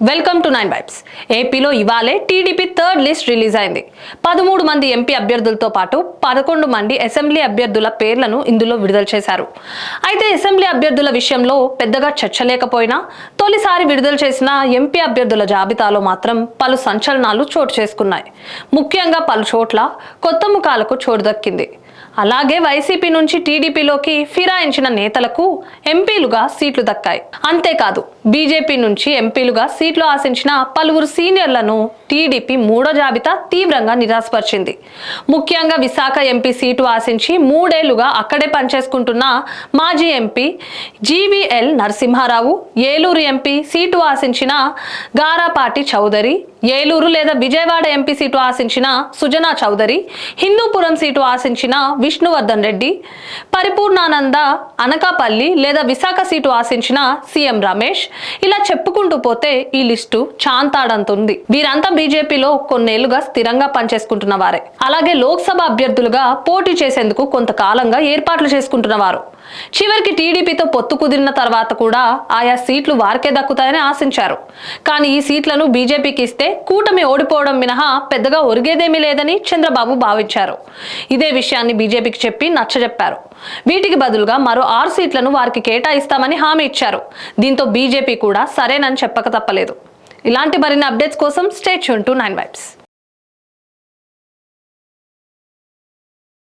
Welcome to 9 vibes. ఏపీలో ఇవాళే TDP third list release అయింది. 13 మంది ఎంపీ అభ్యర్థులతో పాటు 11 మంది అసెంబ్లీ అభ్యర్థుల పేర్లను ఇందులో విడుదల చేశారు. అయితే అసెంబ్లీ అభ్యర్థుల విషయంలో పెద్దగా చర్చ లేకపోయినా తొలిసారి విడుదల చేసిన ఎంపీ అభ్యర్థుల జాబితాలో మాత్రం పలు సంచలనాలు చోటు చేసుకున్నాయి. ముఖ్యంగా పలు చోట్ల కొత్త ముఖాలకు చోటు దక్కింది. అలాగే వైసీపీ నుంచి టీడీపీలోకి ఫిరాయించిన నేతలకు ఎంపీలుగా సీట్లు దక్కాయి. అంతేకాదు బీజేపీ నుంచి ఎంపీలుగా సీట్లు ఆశించిన పలువురు సీనియర్లను టీడీపీ మూడో జాబితా తీవ్రంగా నిరాశపరిచింది. ముఖ్యంగా విశాఖ ఎంపీ సీటు ఆశించి 3 ఏళ్లుగా అక్కడే పనిచేసుకుంటున్న మాజీ MP GVL Narasimha Rao, Eluru MP seat ఆశించిన గారాపాటి చౌదరి, ఏలూరు లేదా విజయవాడ ఎంపీ సీటు ఆశించిన సుజనా చౌదరి, హిందూపురం సీటు ఆశించిన విష్ణువర్ధన్ రెడ్డి, పరిపూర్ణానంద అనకాపల్లి లేదా విశాఖ సీటు ఆశించిన సీఎం రమేష్, ఇలా చెప్పుకుంటూ పోతే ఈ లిస్టు చాంతాడంతుంది. వీరంతా బీజేపీలో కొన్నేళ్లుగా స్థిరంగా పనిచేసుకుంటున్న వారే. అలాగే లోక్సభ అభ్యర్థులుగా పోటీ చేసేందుకు కొంతకాలంగా ఏర్పాట్లు చేసుకుంటున్న వారు. చివరికి టీడీపీతో పొత్తు కుదిరిన తర్వాత కూడా ఆయా సీట్లు వారికే దక్కుతాయని ఆశించారు. కానీ ఈ సీట్లను బీజేపీకి ఇస్తే కూటమి ఓడిపోవడం మినహా పెద్దగా ఒరిగేదేమీ లేదని చంద్రబాబు భావించారు. ఇదే విషయాన్ని బీజేపీకి చెప్పి నచ్చజెప్పారు. వీటికి బదులుగా మరో 6 సీట్లను వారికి కేటాయిస్తామని హామీ ఇచ్చారు. దీంతో బీజేపీ కూడా సరేనని చెప్పక తప్పలేదు. ఇలాంటి మరిన్ని అప్డేట్స్ కోసం స్టే ట్యూన్ టు 9 వైబ్స్.